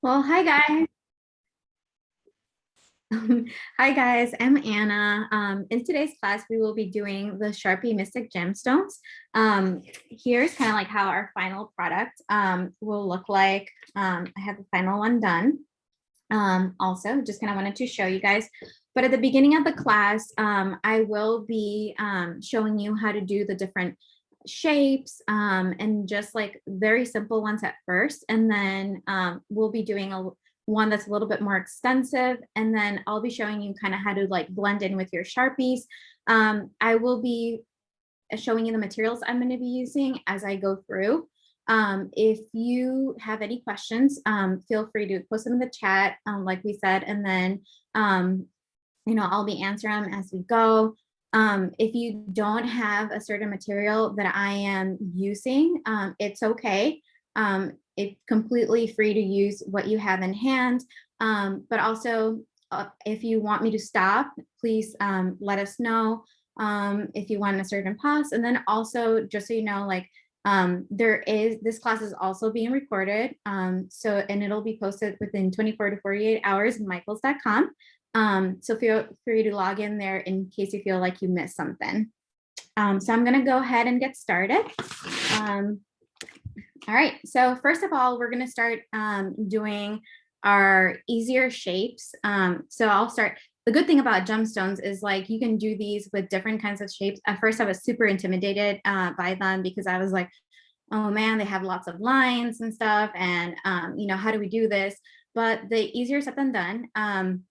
Well, hi guys. Hi guys, I'm Anna. In today's class, we will be doing the Sharpie Mystic Gemstones. Here's kind of like how our final product will look like. I have the final one done. Also, just kind of wanted to show you guys. But at the beginning of the class, I will be showing you how to do the different shapes and just like very simple ones at first. And then we'll be doing one that's a little bit more extensive. And then I'll be showing you kind of how to like blend in with your Sharpies. I will be showing you the materials I'm going to be using as I go through. If you have any questions, feel free to post them in the chat, like we said, and then, I'll be answering them as we go. If you don't have a certain material that I am using, it's okay. It's completely free to use what you have in hand. But also, if you want me to stop, please let us know if you want a certain pause. And then also, just so you know, like this class is also being recorded. And it'll be posted within 24 to 48 hours in michaels.com. So feel free to log in there in case you feel like you missed something. So I'm going to go ahead and get started. All right, so first of all, we're going to start doing our easier shapes. So I'll start. The good thing about gemstones is like you can do these with different kinds of shapes. At first, I was super intimidated by them because I was like, oh man, they have lots of lines and stuff. And, how do we do this? But the easier said than done.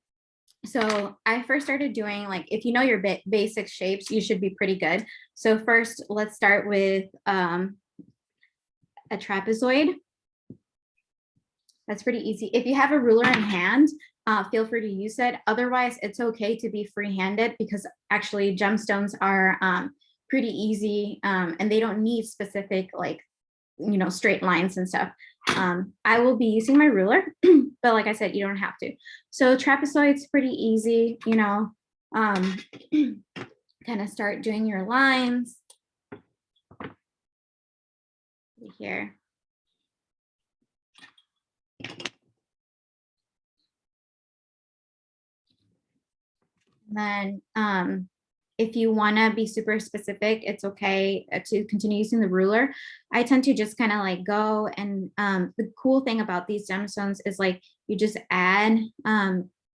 So I first started doing like, if you know your basic shapes, you should be pretty good. So first, let's start with a trapezoid. That's pretty easy. If you have a ruler in hand, feel free to use it. Otherwise, it's okay to be free-handed because actually gemstones are pretty easy and they don't need specific like, straight lines and stuff. I will be using my ruler, but like I said, you don't have to. So trapezoid's pretty easy, kind of start doing your lines here. And then if you want to be super specific, it's okay to continue using the ruler. I tend to just kind of like go and the cool thing about these gemstones is like you just add,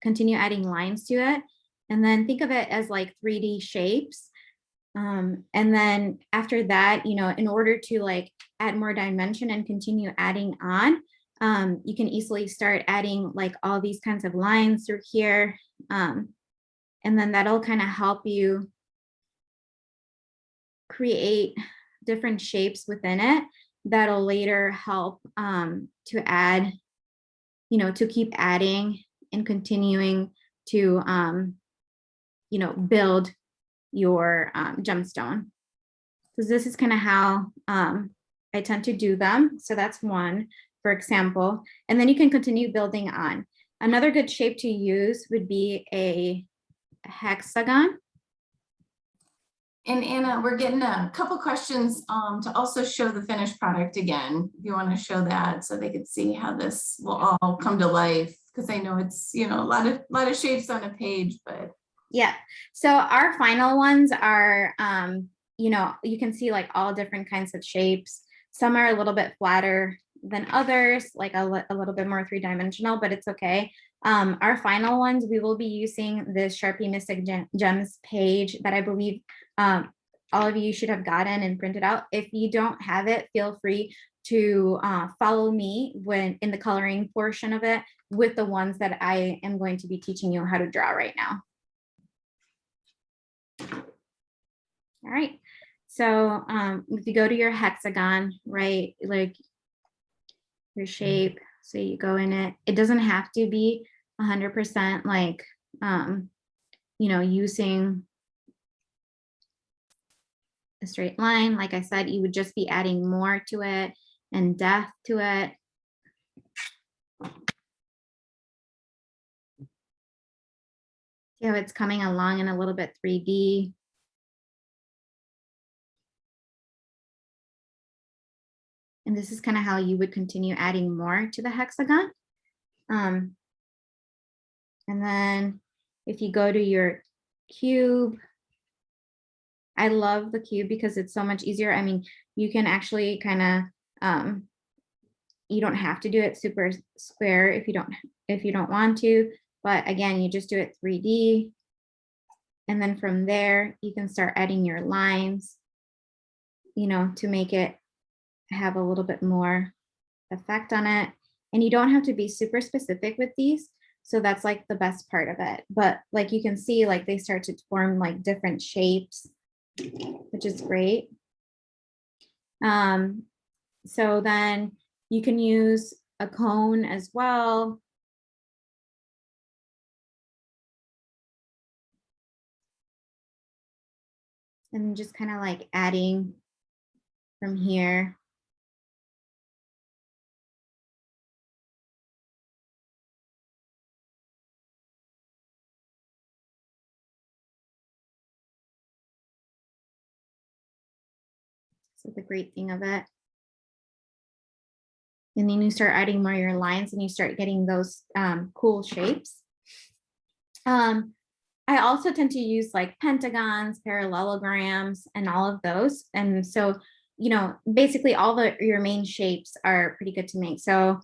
continue adding lines to it. And then think of it as like 3D shapes. And then after that, in order to like add more dimension and continue adding on, you can easily start adding like all these kinds of lines through here. And then that'll kind of help you create different shapes within it that'll later help to add, to keep adding and continuing to, build your gemstone. So this is kind of how I tend to do them. So that's one, for example, and then you can continue building on. Another good shape to use would be a hexagon. And Anna, we're getting a couple questions to also show the finished product again. If you want to show that so they could see how this will all come to life, because I know it's a lot of shapes on a page, but yeah. So our final ones are you can see like all different kinds of shapes. Some are a little bit flatter than others, like a little bit more three-dimensional, but it's okay. Our final ones, we will be using this Sharpie Mystic Gems page that I believe all of you should have gotten and printed out. If you don't have it, feel free to follow me when in the coloring portion of it with the ones that I am going to be teaching you how to draw right now. All right. So if you go to your hexagon, right, like your shape, so you go in it, it doesn't have to be 100% like, using a straight line. Like I said, you would just be adding more to it and depth to it. See how it's coming along in a little bit 3D. And this is kind of how you would continue adding more to the hexagon. And then if you go to your cube, I love the cube because it's so much easier. I mean, you can actually kind of, you don't have to do it super square if you don't want to, but again, you just do it 3D. And then from there, you can start adding your lines, to make it have a little bit more effect on it. And you don't have to be super specific with these. So that's like the best part of it. But like you can see, like they start to form like different shapes, which is great. So then you can use a cone as well. And just kind of like adding from here. So the great thing of it. And then you start adding more of your lines and you start getting those cool shapes. I also tend to use like pentagons, parallelograms, and all of those. And so, basically all your main shapes are pretty good to make. So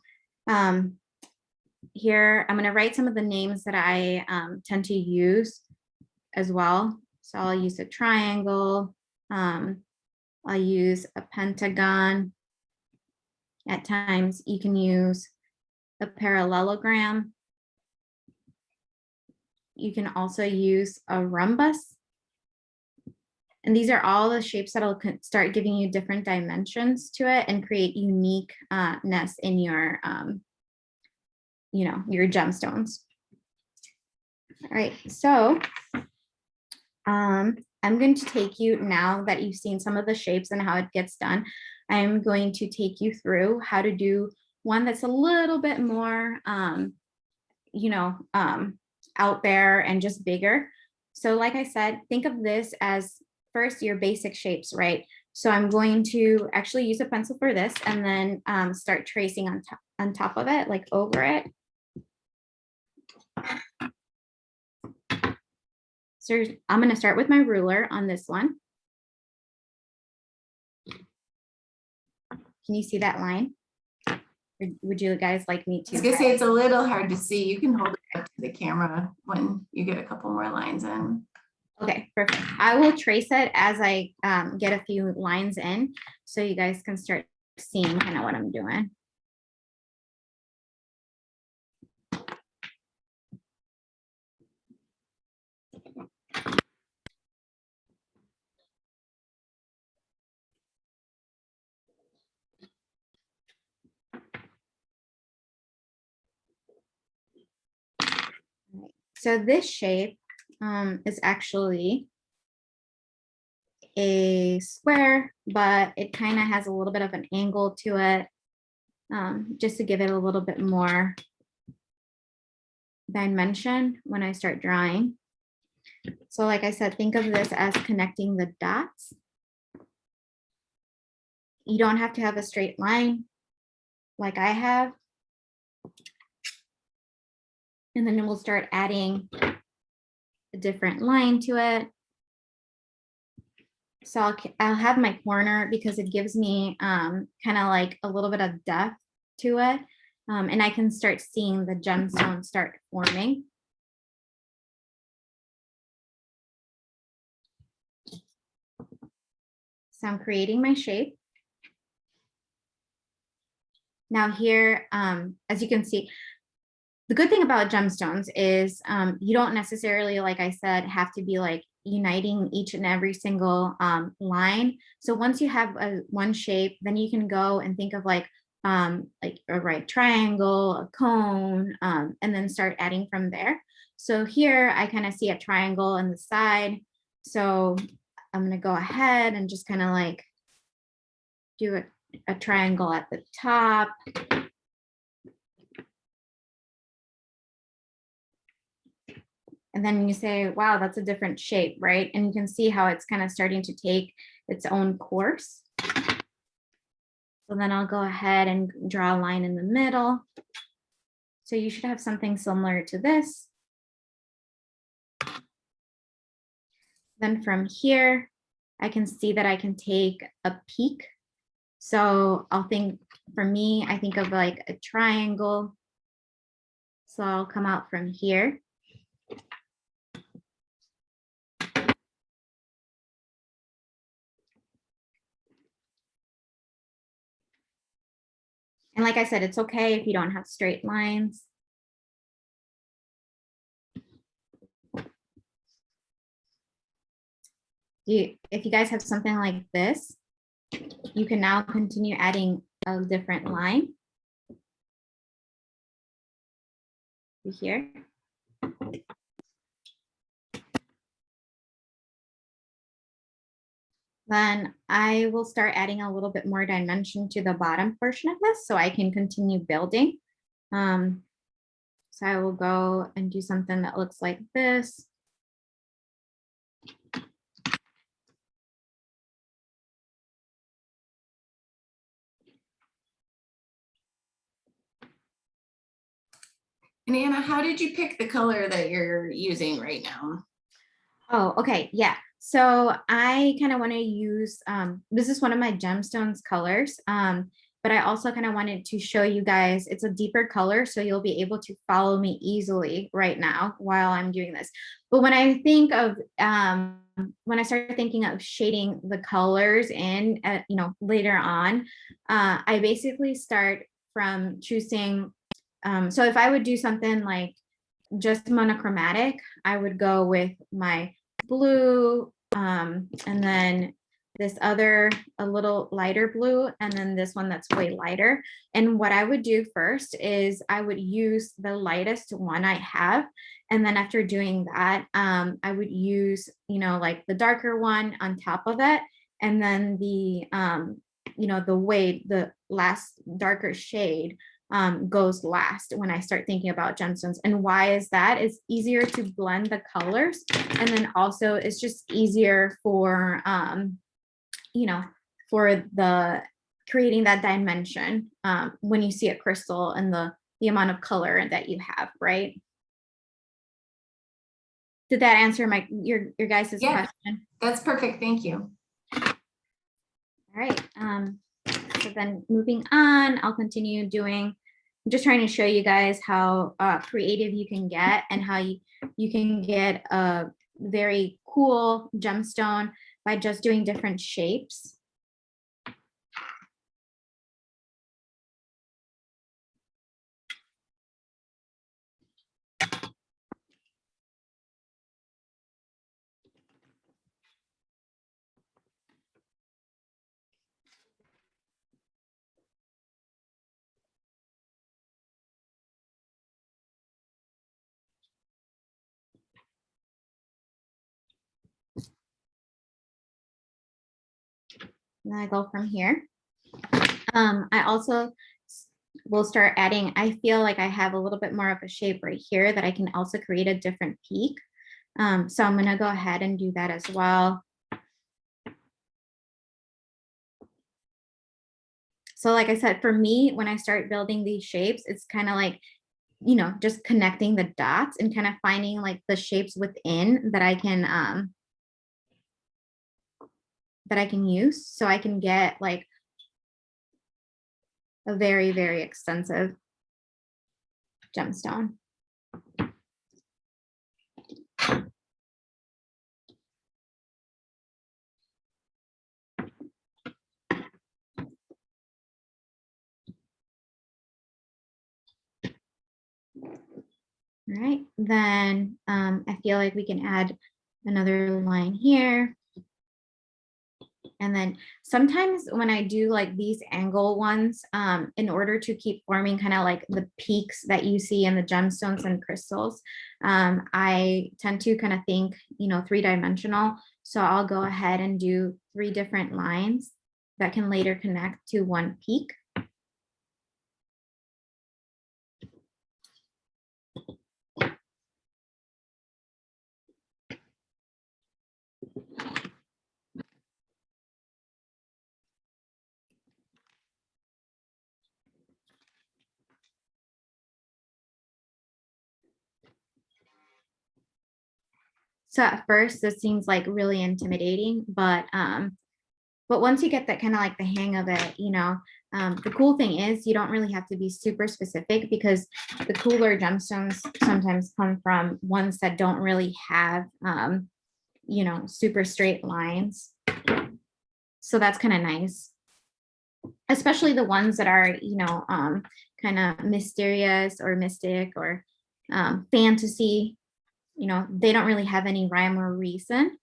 here, I'm going to write some of the names that I tend to use as well. So I'll use a triangle. I'll use a pentagon. At times you can use a parallelogram. You can also use a rhombus. And these are all the shapes that'll start giving you different dimensions to it and create uniqueness in your, your gemstones. All right, so I'm going to take you, now that you've seen some of the shapes and how it gets done, I'm going to take you through how to do one that's a little bit more, out there and just bigger. So like I said, think of this as first your basic shapes, right? So I'm going to actually use a pencil for this and then start tracing on top of it, like over it. So I'm going to start with my ruler on this one. Can you see that line? Or would you guys like me to? I was gonna say it's a little hard to see. You can hold it up to the camera when you get a couple more lines in. Okay, perfect. I will trace it as I get a few lines in so you guys can start seeing kind of what I'm doing. So this shape is actually a square, but it kind of has a little bit of an angle to it, just to give it a little bit more dimension when I start drawing. So like I said, think of this as connecting the dots. You don't have to have a straight line like I have. And then we'll start adding a different line to it. So I'll have my corner because it gives me kind of like a little bit of depth to it. And I can start seeing the gemstone start forming. So I'm creating my shape. Now here, as you can see, the good thing about gemstones is you don't necessarily, like I said, have to be like uniting each and every single line. So once you have one shape, then you can go and think of like a right triangle, a cone, and then start adding from there. So here I kind of see a triangle on the side. So I'm going to go ahead and just kind of like do a triangle at the top. And then you say, wow, that's a different shape, right? And you can see how it's kind of starting to take its own course. So then I'll go ahead and draw a line in the middle. So you should have something similar to this. Then from here, I can see that I can take a peak. So I'll think, for me, I think of like a triangle. So I'll come out from here. And like I said, it's okay if you don't have straight lines. If you guys have something like this, you can now continue adding a different line here. Then I will start adding a little bit more dimension to the bottom portion of this so I can continue building. So I will go and do something that looks like this. And Anna, how did you pick the color that you're using right now? Oh, okay. Yeah. So I kind of want to use, this is one of my gemstones colors. But I also kind of wanted to show you guys, it's a deeper color, so you'll be able to follow me easily right now while I'm doing this. But when I think of, when I started thinking of shading the colors in, later on, I basically start from choosing, so if I would do something like just monochromatic, I would go with my blue, and then this other, a little lighter blue, and then this one that's way lighter. And what I would do first is I would use the lightest one I have. And then after doing that, I would use, like the darker one on top of it. And then the, the last darker shade goes last when I start thinking about gemstones. And why is that? It's easier to blend the colors. And then also it's just easier for, for the creating that dimension when you see a crystal and the amount of color that you have, right? Did that answer your guys' question? That's perfect. Thank you. All right. So then moving on, I'll continue doing, I'm just trying to show you guys how creative you can get and how you can get a very cool gemstone by just doing different shapes. And I go from here. I also will start adding, I feel like I have a little bit more of a shape right here that I can also create a different peak. So I'm gonna go ahead and do that as well. So like I said, for me, when I start building these shapes, it's kind of like, just connecting the dots and kind of finding like the shapes within that I can use. So I can get like a very, very extensive gemstone. All right, then I feel like we can add another line here. And then sometimes when I do like these angle ones, in order to keep forming kind of like the peaks that you see in the gemstones and crystals, I tend to kind of think, 3-dimensional. So I'll go ahead and do 3 different lines that can later connect to one peak. So at first this seems like really intimidating, but once you get that kind of like the hang of it, the cool thing is you don't really have to be super specific, because the cooler gemstones sometimes come from ones that don't really have, super straight lines. So that's kind of nice, especially the ones that are, kind of mysterious or mystic or fantasy. They don't really have any rhyme or reason.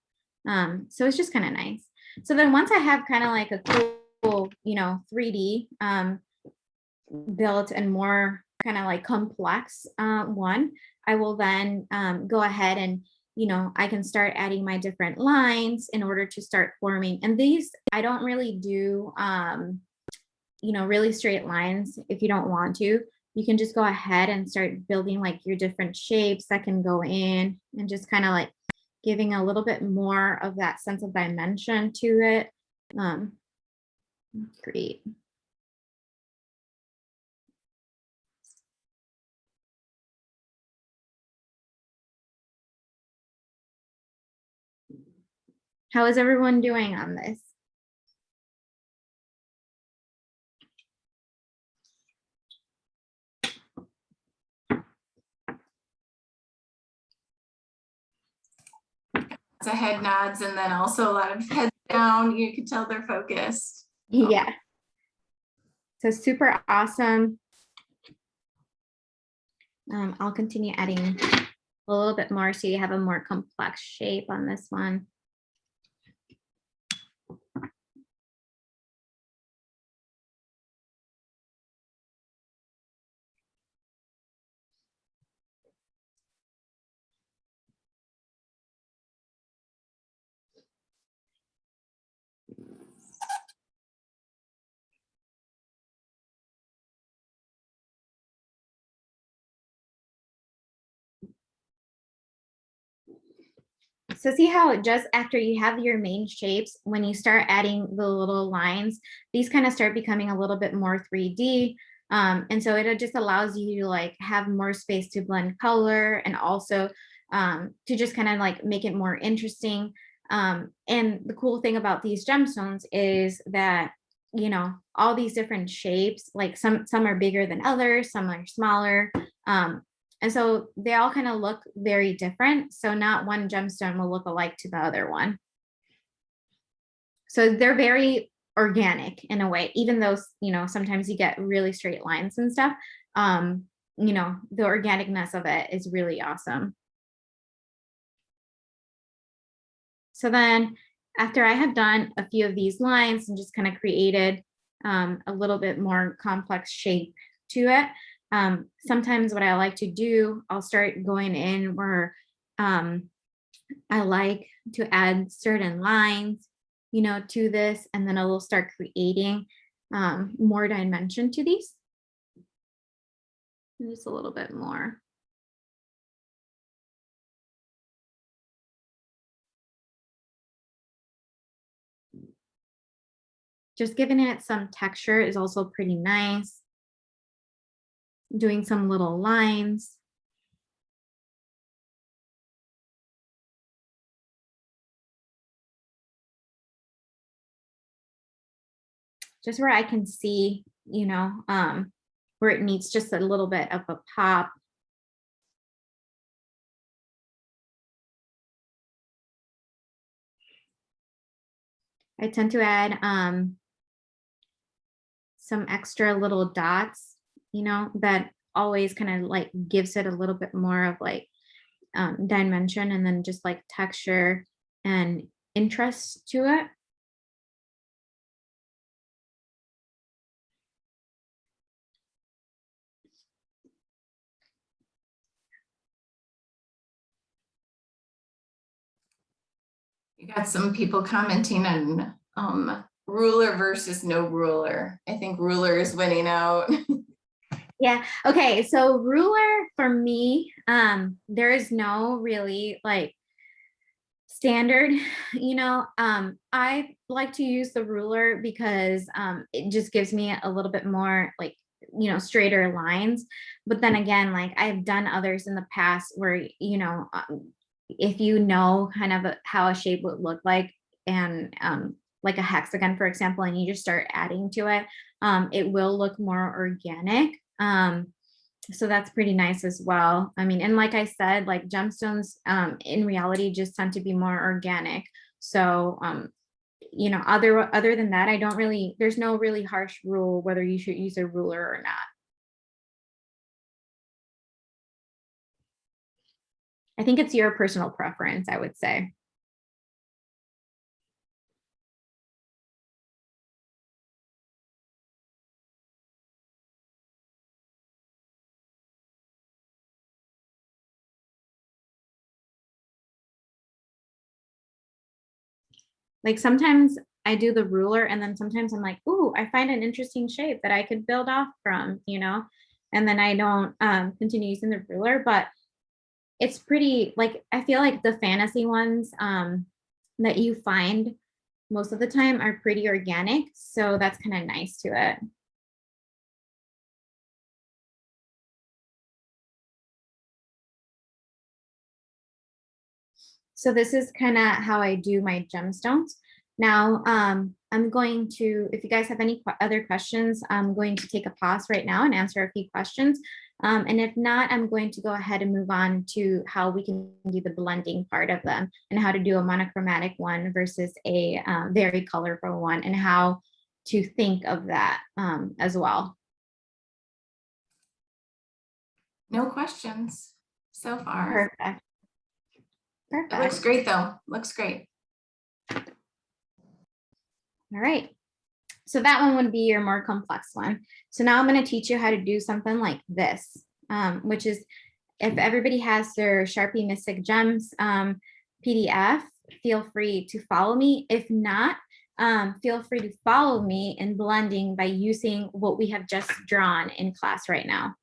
So it's just kind of nice. So then once I have kind of like a cool, 3D built and more kind of like complex one, I will then go ahead and, I can start adding my different lines in order to start forming. And these, I don't really do, really straight lines. If you don't want to, you can just go ahead and start building like your different shapes that can go in, and just kind of like giving a little bit more of that sense of dimension to it. Great. How is everyone doing on this? It's a head nods and then also a lot of heads down. You can tell they're focused. Yeah. So super awesome. I'll continue adding a little bit more so you have a more complex shape on this one. So see how just after you have your main shapes, when you start adding the little lines, these kind of start becoming a little bit more 3D. And so it just allows you to like have more space to blend color, and also to just kind of like make it more interesting. And the cool thing about these gemstones is that, all these different shapes, like some are bigger than others, some are smaller. And so they all kind of look very different. So not one gemstone will look alike to the other one. So they're very organic in a way, even though, sometimes you get really straight lines and stuff. The organicness of it is really awesome. So then after I have done a few of these lines and just kind of created a little bit more complex shape to it, sometimes what I like to do, I'll start going in where I like to add certain lines, to this, and then I will start creating more dimension to these. Just a little bit more. Just giving it some texture is also pretty nice. Doing some little lines. Just where I can see, where it needs just a little bit of a pop. I tend to add some extra little dots, that always kind of like gives it a little bit more of like dimension, and then just like texture and interest to it. You got some people commenting on ruler versus no ruler. I think ruler is winning out. Yeah. Okay. So ruler for me, there is no really like standard, I like to use the ruler because it just gives me a little bit more like, straighter lines. But then again, like I've done others in the past where, if you know kind of how a shape would look like, and like a hexagon, for example, and you just start adding to it, it will look more organic. So that's pretty nice as well. I mean, and like I said, like gemstones in reality just tend to be more organic. So you know, other than that, I don't really, there's no really harsh rule whether you should use a ruler or not. I think it's your personal preference, I would say. Like sometimes I do the ruler, and then sometimes I'm like, ooh, I find an interesting shape that I could build off from, you know, and then I don't continue using the ruler. But it's pretty, like, I feel like the fantasy ones that you find most of the time are pretty organic. So that's kind of nice to it. So this is kind of how I do my gemstones. Now, I'm going to, if you guys have any other questions, I'm going to take a pause right now and answer a few questions. And if not, I'm going to go ahead and move on to how we can do the blending part of them, and how to do a monochromatic one versus a very colorful one, and how to think of that as well. No questions so far. Perfect. It looks great though. Looks great. All right. So that one would be your more complex one. So now I'm going to teach you how to do something like this, which is, if everybody has their Sharpie Mystic Gems PDF, feel free to follow me. If not, feel free to follow me in blending by using what we have just drawn in class right now.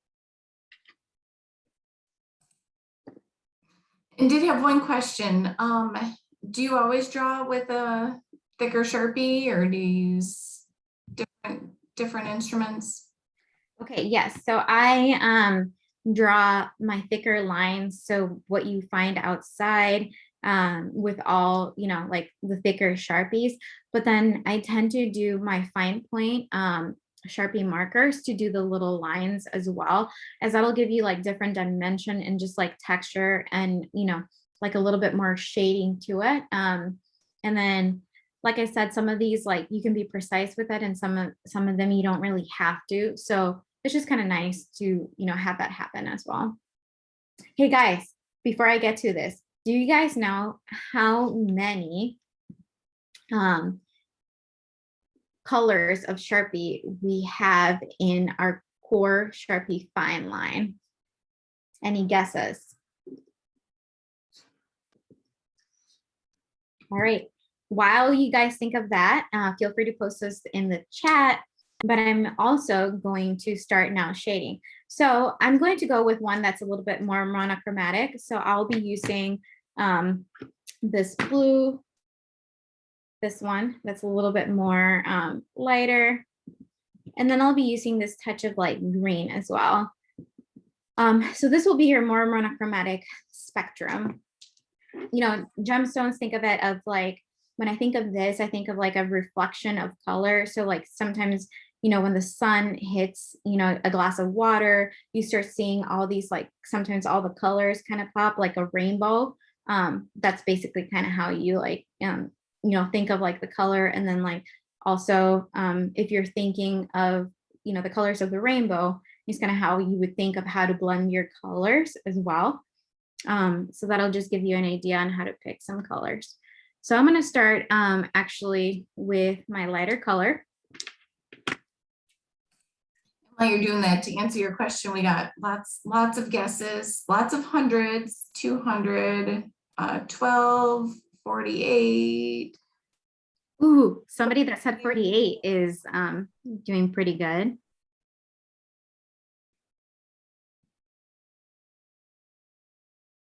And did have one question. Do you always draw with a thicker Sharpie, or do you use different instruments? Okay, yes. So I draw my thicker lines. So what you find outside with all, you know, like the thicker Sharpies, but then I tend to do my fine point Sharpie markers to do the little lines as well, as that'll give you like different dimension and just like texture, and, you know, like a little bit more shading to it. And then, like I said, some of these, like, you can be precise with it, and some of them you don't really have to. So it's just kind of nice to, you know, have that happen as well. Hey guys, before I get to this, do you guys know how many colors of Sharpie we have in our core Sharpie fine line? Any guesses? All right. While you guys think of that, feel free to post this in the chat, but I'm also going to start now shading. So I'm going to go with one that's a little bit more monochromatic. So I'll be using this blue, this one that's a little bit more lighter, and then I'll be using this touch of like green as well. So this will be your more monochromatic spectrum. You know, gemstones, think of it of like, when I think of this, I think of like a reflection of color. So like sometimes, you know, when the sun hits, you know, a glass of water, you start seeing all these, like sometimes all the colors kind of pop like a rainbow. That's basically kind of how you like, you know, think of like the color. And then like also, if you're thinking of, you know, the colors of the rainbow, it's kind of how you would think of how to blend your colors as well. So that'll just give you an idea on how to pick some colors. So I'm going to start actually with my lighter color. While you're doing that, to answer your question, we got lots of guesses, lots of hundreds, 200, 12, 48. Ooh, somebody that said 48 is doing pretty good.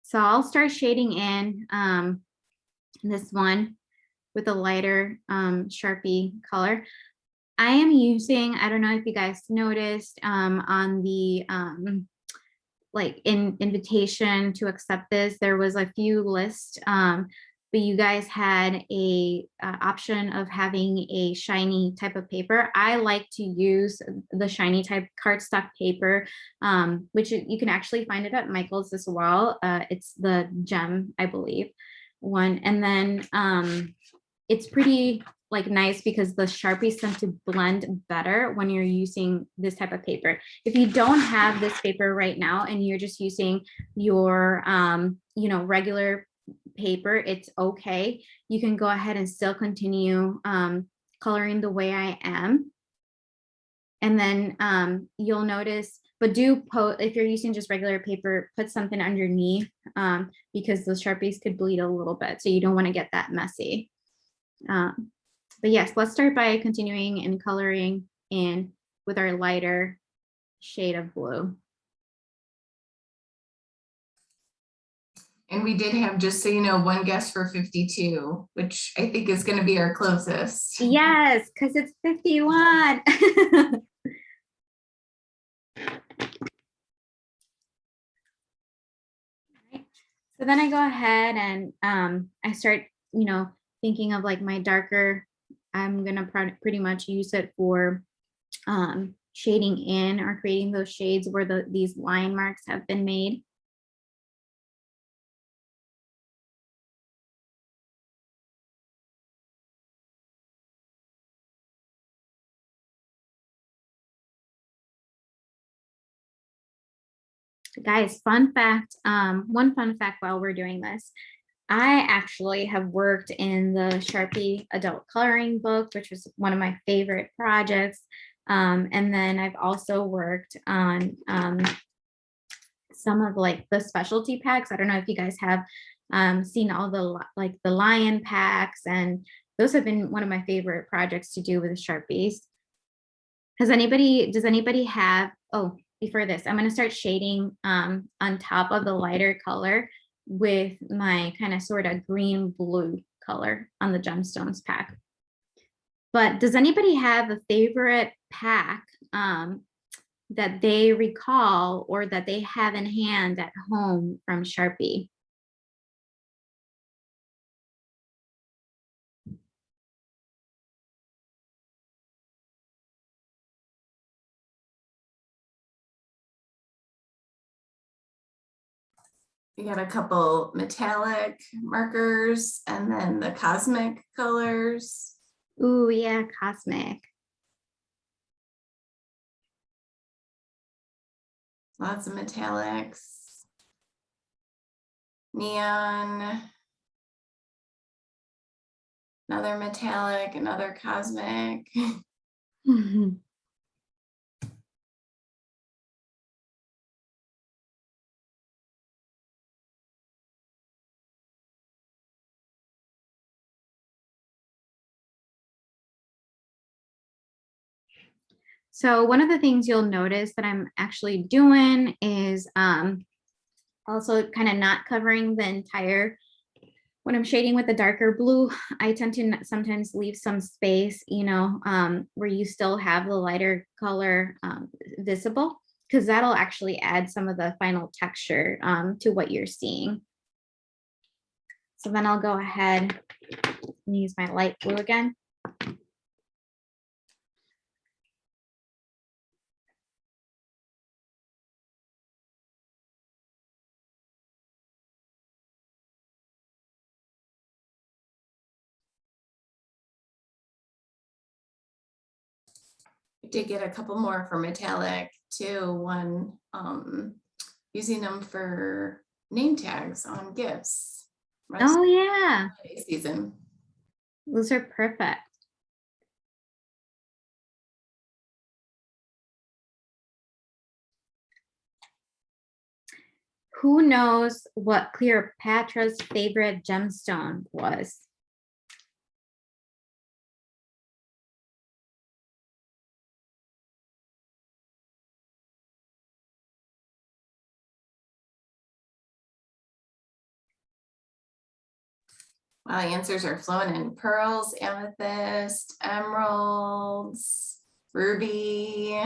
So I'll start shading in this one with a lighter Sharpie color. I am using, I don't know if you guys noticed on the like invitation to accept this, there was a few lists, but you guys had a option of having a shiny type of paper. I like to use the shiny type cardstock paper, which you can actually find it at Michael's as well. It's the gem, I believe, one. And then it's pretty like nice because the Sharpies tend to blend better when you're using this type of paper. If you don't have this paper right now and you're just using your regular paper, it's okay. You can go ahead and still continue coloring the way I am. And then you'll notice, but if you're using just regular paper, put something underneath because those Sharpies could bleed a little bit. So you don't want to get that messy. But yes, let's start by continuing and coloring in with our lighter shade of blue. And we did have, just so you know, one guess for 52, which I think is going to be our closest. Yes, because it's 51. So then I go ahead and I start, thinking of like my darker, I'm gonna pretty much use it for shading in or creating those shades where these line marks have been made. Guys, fun fact, one fun fact while we're doing this, I actually have worked in the Sharpie adult coloring book, which was one of my favorite projects. And then I've also worked on some of like the specialty packs. I don't know if you guys have seen all the lion packs, and those have been one of my favorite projects to do with the Sharpies. Does anybody have, before this, I'm going to start shading on top of the lighter color with my kind of sort of green blue color on the Gemstones pack. But does anybody have a favorite pack that they recall or that they have in hand at home from Sharpie? We got a couple metallic markers and then the cosmic colors. Ooh, yeah, cosmic. Lots of metallics. Neon. Another metallic, another cosmic. So one of the things you'll notice that I'm actually doing is also kind of not covering the entire, when I'm shading with the darker blue, I tend to sometimes leave some space, where you still have the lighter color visible, because that'll actually add some of the final texture to what you're seeing. So then I'll go ahead and use my light blue again. We did get a couple more for metallic too. One using them for name tags on gifts. Oh yeah, Season. those are perfect. Who knows what Cleopatra's favorite gemstone was? Wow, the answers are flowing in. Pearls, amethyst, emeralds, ruby.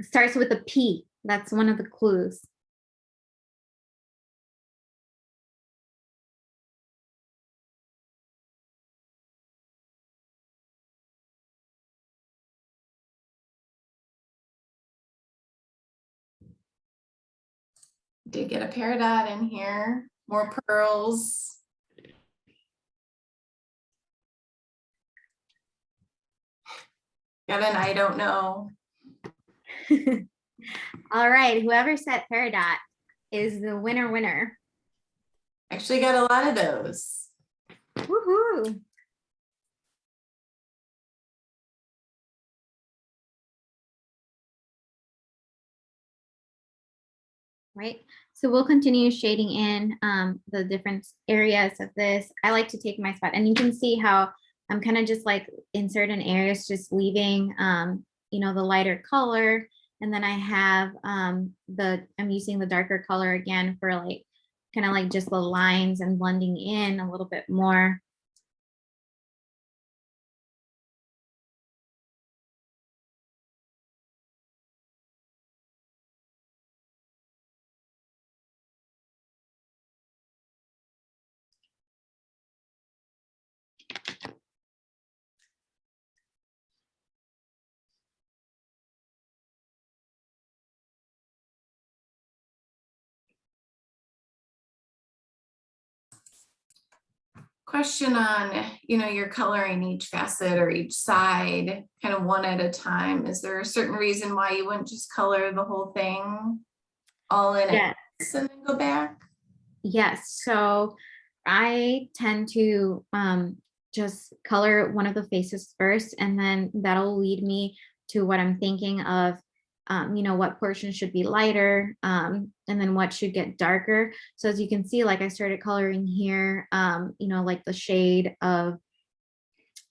Starts with a P. That's one of the clues. Did get a peridot in here, more pearls. Got an I don't know. All right, whoever said peridot is the winner. Actually got a lot of those. Woohoo! Right, so we'll continue shading in the different areas of this. I like to take my spot, and you can see how I'm kind of just like in certain areas just leaving you know, the lighter color, and then I have I'm using the darker color again for like kind of like just the lines and blending in a little bit more. Question on, you know, you're coloring each facet or each side kind of one at a time. Is there a certain reason why you wouldn't just color the whole thing all in Yeah. it and then go back? Yes, so I tend to just color one of the faces first, and then that'll lead me to what I'm thinking of, you know, what portion should be lighter, and then what should get darker. So as you can see, like I started coloring here, you know, like the shade of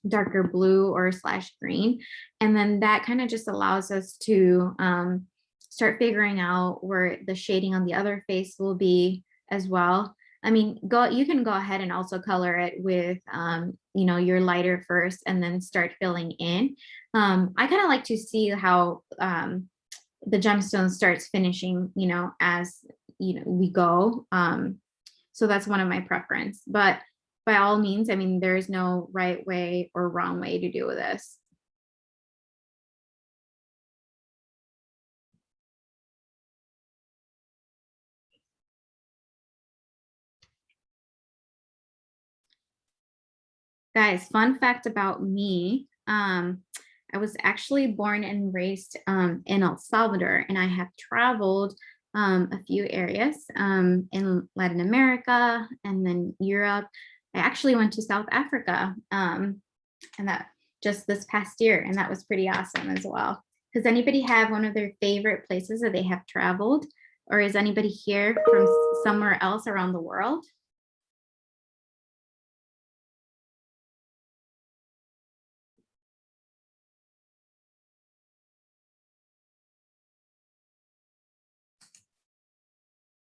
darker blue or slash green. And then that kind of just allows us to start figuring out where the shading on the other face will be as well. I mean, you can go ahead and also color it with, you know, your lighter first and then start filling in. I kind of like to see how the gemstone starts finishing, you know, as, you know, we go. So that's one of my preference, but by all means, I mean, there's no right way or wrong way to do this. Guys, fun fact about me, I was actually born and raised in El Salvador, and I have traveled a few areas in Latin America and then Europe. I actually went to South Africa, and that just this past year, and that was pretty awesome as well. Does anybody have one of their favorite places that they have traveled, or is anybody here from somewhere else around the world?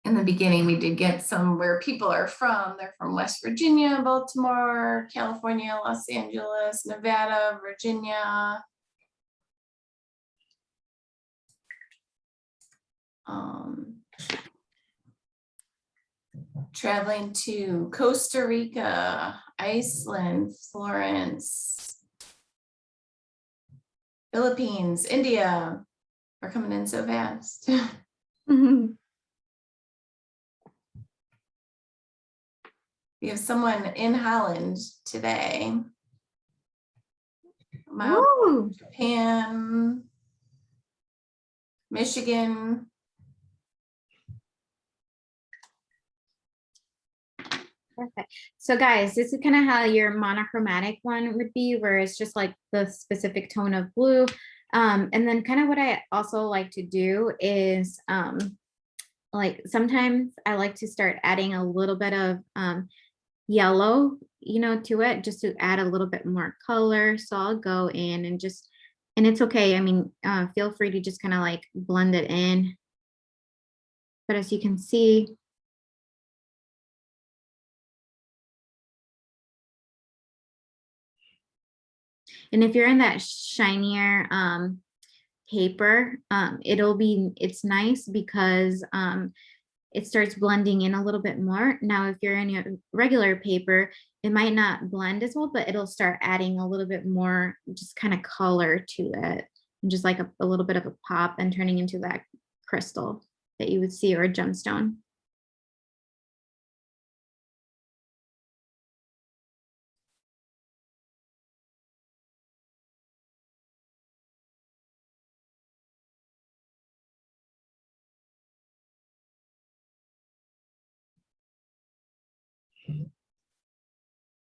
In the beginning, we did get some where people are from. They're from West Virginia, Baltimore, California, Los Angeles, Nevada, Virginia. Traveling to Costa Rica, Iceland, Florence, Philippines, India. We're coming in so fast. We have someone in Holland today. Japan, Michigan. Perfect. So guys, this is kind of how your monochromatic one would be, where it's just like the specific tone of blue. And then kind of what I also like to do is like sometimes I like to start adding a little bit of yellow, you know, to it just to add a little bit more color. So I'll go in and just, and it's okay. I mean, feel free to just kind of like blend it in. But as you can see, and if you're in that shinier paper, it's nice because it starts blending in a little bit more. Now, if you're in your regular paper, it might not blend as well, but it'll start adding a little bit more just kind of color to it, and just like a little bit of a pop and turning into that crystal that you would see, or a gemstone.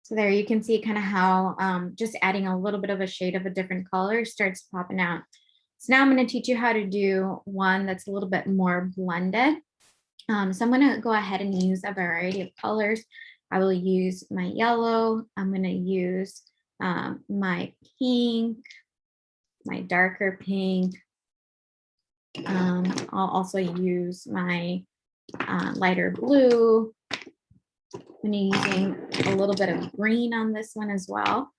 So there you can see kind of how just adding a little bit of a shade of a different color starts popping out. So now I'm going to teach you how to do one that's a little bit more blended. So I'm going to go ahead and use a variety of colors. I will use my yellow. I'm going to use my pink, my darker pink. I'll also use my lighter blue. I'm using a little bit of green on this one as well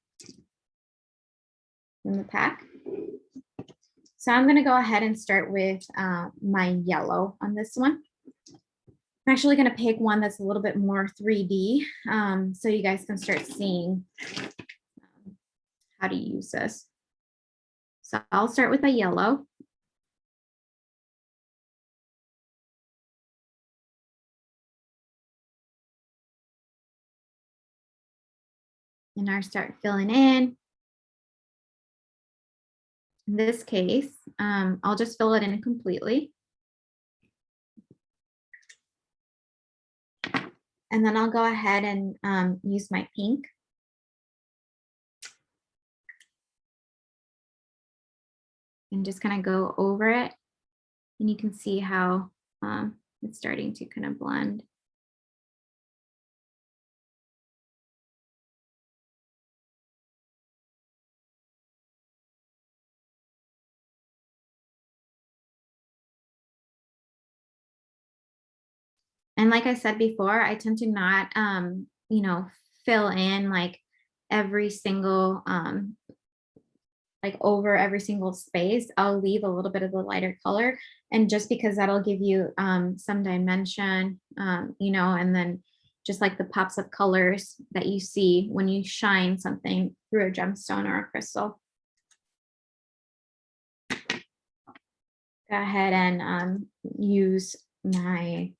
in the pack. So I'm going to go ahead and start with my yellow on this one. I'm actually going to pick one that's a little bit more 3D, so you guys can start seeing how to use this. So I'll start with a yellow. And I start filling in. In this case, I'll just fill it in completely. And then I'll go ahead and use my pink. And just kind of go over it. And you can see how it's starting to kind of blend. And like I said before, I tend to not, fill in like every single, like over every single space. I'll leave a little bit of the lighter color. And just because that'll give you some dimension, and then just like the pops of colors that you see when you shine something through a gemstone or a crystal. Go ahead and use my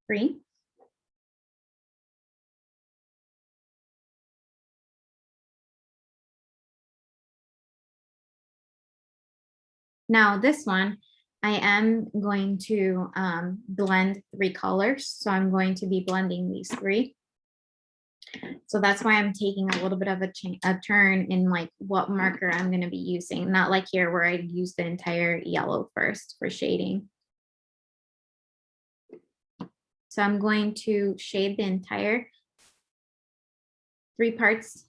green. Now this one, I am going to blend 3 colors. So I'm going to be blending these 3. So that's why I'm taking a little bit of a turn in like what marker I'm going to be using. Not like here where I use the entire yellow first for shading. So I'm going to shade the entire 3 parts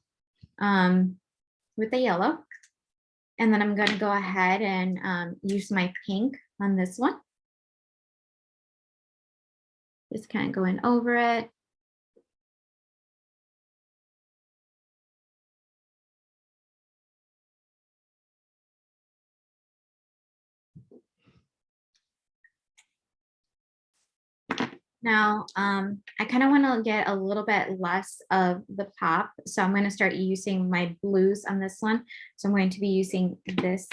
with the yellow. And then I'm going to go ahead and use my pink on this one. Just kind of going over it. Now, I kind of want to get a little bit less of the pop. So I'm going to start using my blues on this one. So I'm going to be using this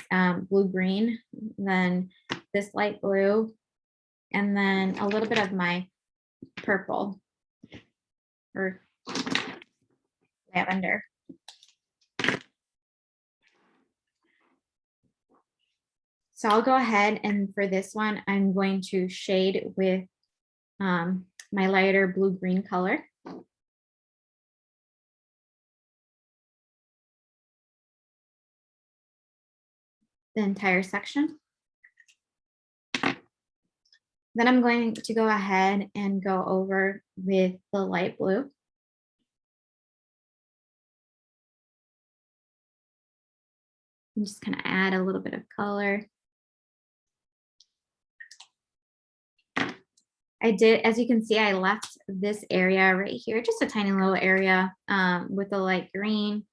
blue-green, then this light blue, and then a little bit of my purple or lavender. So I'll go ahead and for this one, I'm going to shade with my lighter blue-green color. The entire section. Then I'm going to go ahead and go over with the light blue. And just kind of add a little bit of color. I did, as you can see, I left this area right here, just a tiny little area with the light green.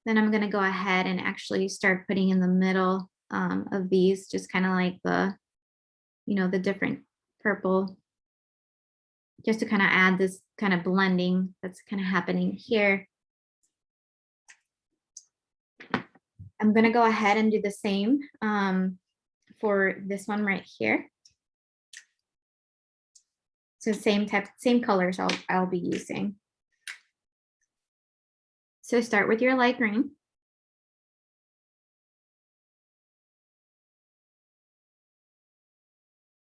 Then I'm going to go ahead and actually start putting in the middle of these, just kind of like the, the different purple, just to kind of add this kind of blending that's kind of happening here. I'm going to go ahead and do the same for this one right here. So same colors I'll be using. So start with your light green.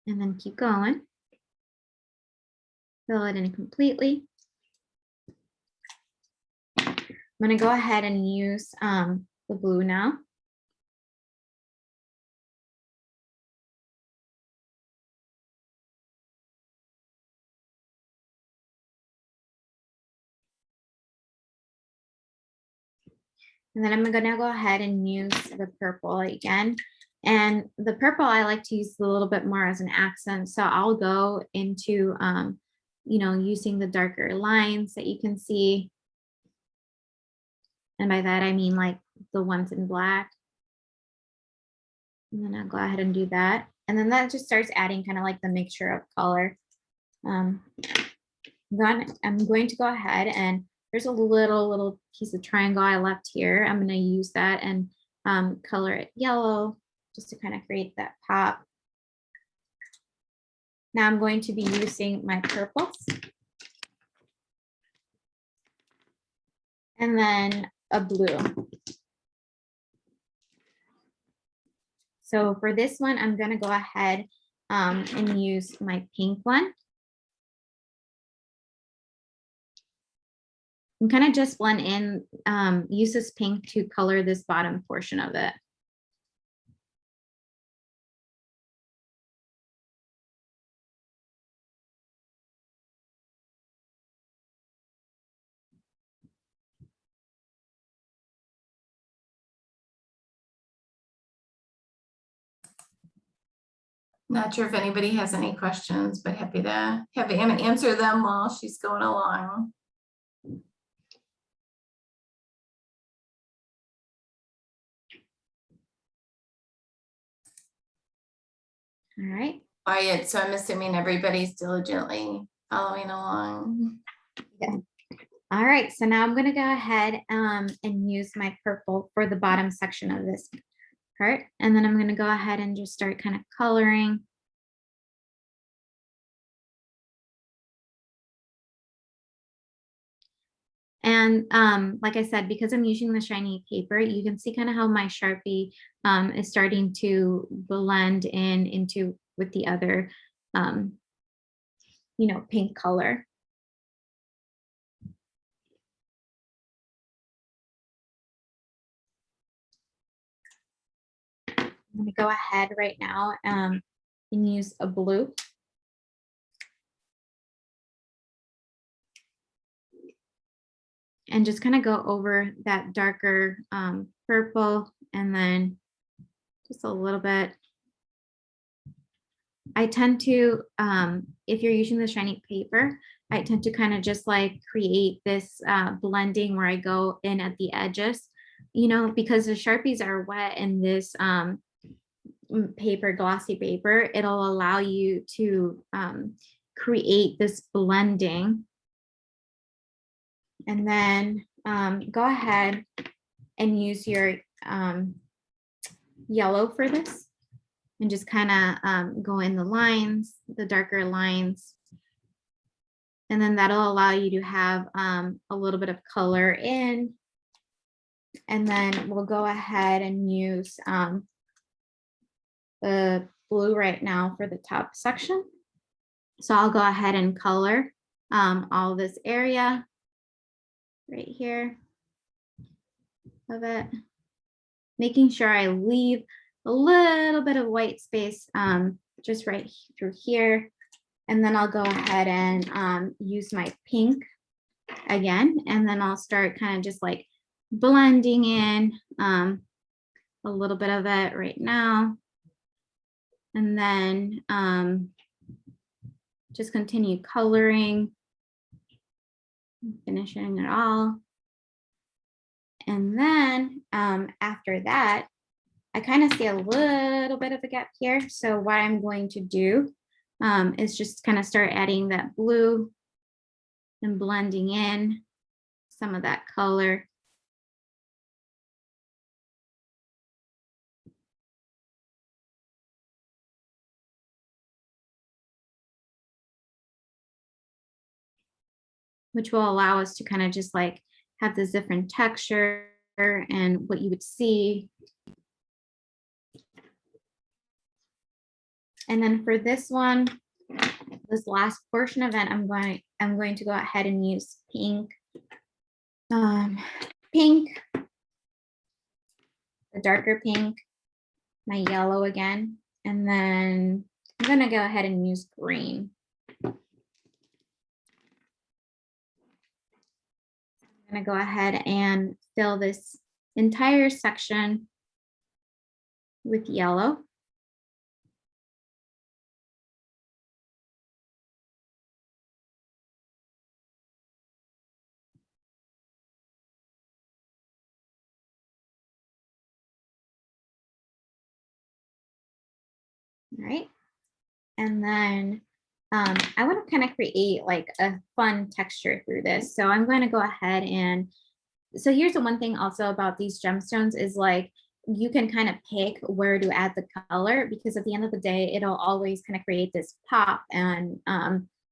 And then keep going. Fill it in completely. I'm going to go ahead and use the blue now. And then I'm going to go ahead and use the purple again. And the purple I like to use a little bit more as an accent. So I'll go into, using the darker lines that you can see. And by that, I mean like the ones in black. And then I'll go ahead and do that. And then that just starts adding kind of like the mixture of color. I'm going to go ahead, and there's a little piece of triangle I left here. I'm going to use that and color it yellow just to kind of create that pop. Now I'm going to be using my purples. And then a blue. So for this one, I'm going to go ahead and use my pink one. And kind of just blend in, use this pink to color this bottom portion of it. Not sure if anybody has any questions, but happy to have Anna answer them while she's going along. All right. Quiet, so I'm assuming everybody's diligently following along. Yeah. All right, so now I'm going to go ahead and use my purple for the bottom section of this part. And then I'm going to go ahead and just start kind of coloring. And like I said, because I'm using the shiny paper, you can see kind of how my Sharpie is starting to blend into with the other, pink color. I'm going to go ahead right now and use a blue. And just kind of go over that darker purple, and then just a little bit. I tend to, if you're using the shiny paper, I tend to kind of just like create this blending where I go in at the edges, because the Sharpies are wet in this paper, glossy paper, it'll allow you to create this blending. And then go ahead and use your yellow for this, and just kind of go in the lines, the darker lines. And then that'll allow you to have a little bit of color in. And then we'll go ahead and use the blue right now for the top section. So I'll go ahead and color all this area right here of it, making sure I leave a little bit of white space just right through here. And then I'll go ahead and use my pink again, and then I'll start kind of just like blending in a little bit of it right now. And then just continue coloring, finishing it all. And then after that, I kind of see a little bit of a gap here. So what I'm going to do is just kind of start adding that blue and blending in some of that color. Which will allow us to kind of just like have this different texture and what you would see. And then for this one, this last portion of it, I'm going to go ahead and use pink. Pink, the darker pink, my yellow again, and then I'm gonna go ahead and use green. I'm gonna go ahead and fill this entire section with yellow. All right. And then I want to kind of create like a fun texture through this. So I'm going to go ahead and, so here's the one thing also about these gemstones is like, you can kind of pick where to add the color, because at the end of the day, it'll always kind of create this pop and,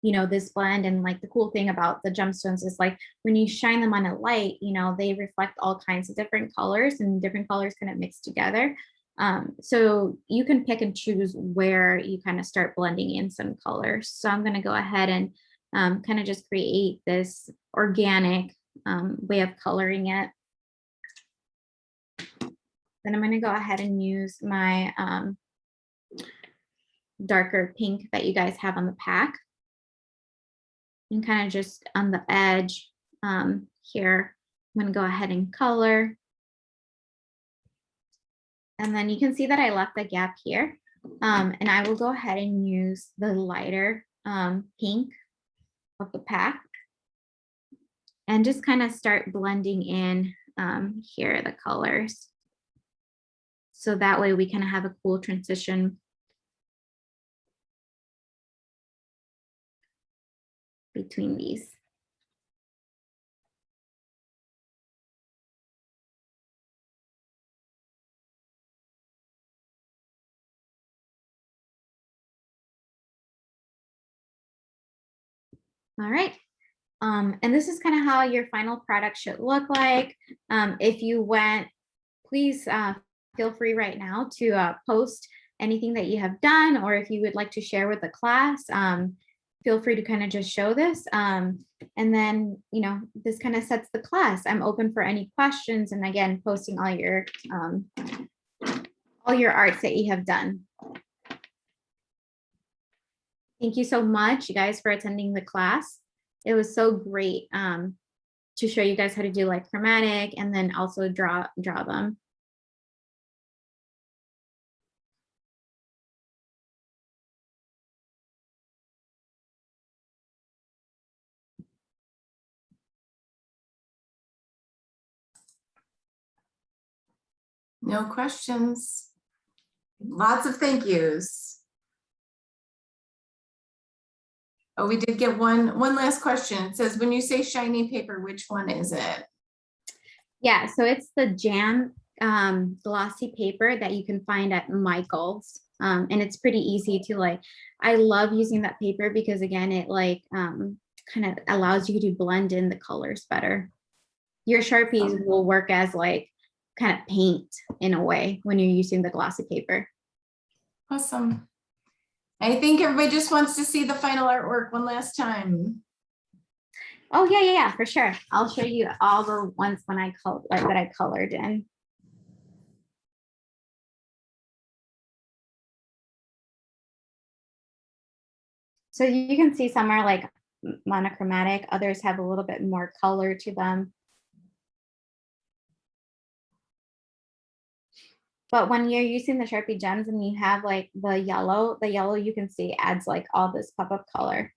you know, this blend. And like the cool thing about the gemstones is like, when you shine them on a light, you know, they reflect all kinds of different colors, and different colors kind of mix together. So you can pick and choose where you kind of start blending in some colors. So I'm going to go ahead and kind of just create this organic way of coloring it. Then I'm going to go ahead and use my darker pink that you guys have on the pack, and kind of just on the edge here, I'm going to go ahead and color. And then you can see that I left a gap here. And I will go ahead and use the lighter pink of the pack and just kind of start blending in here the colors. So that way we kind of have a cool transition between these. All right. And this is kind of how your final product should look like. If you went, please feel free right now to post anything that you have done, or if you would like to share with the class, feel free to kind of just show this. And then, you know, this kind of sets the class. I'm open for any questions. And again, posting all your arts that you have done. Thank you so much, you guys, for attending the class. It was so great to show you guys how to do like chromatic and then also draw them. No questions. Lots of thank yous. Oh, we did get one last question. It says, when you say shiny paper, which one is it? Yeah, so it's the jam glossy paper that you can find at Michael's. And it's pretty easy to like, I love using that paper because again, it like kind of allows you to blend in the colors better. Your Sharpies will work as like kind of paint in a way when you're using the glossy paper. Awesome. I think everybody just wants to see the final artwork one last time. Oh yeah, for sure. I'll show you all the ones when I that I colored in. So you can see some are like monochromatic, others have a little bit more color to them. But when you're using the Sharpie gems and you have like the yellow you can see adds like all this pop of color.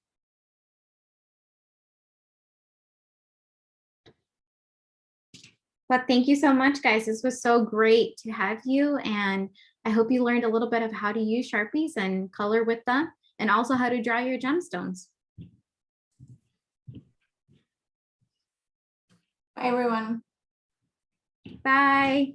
But thank you so much, guys. This was so great to have you. And I hope you learned a little bit of how to use Sharpies and color with them, and also how to draw your gemstones. Bye, everyone. Bye.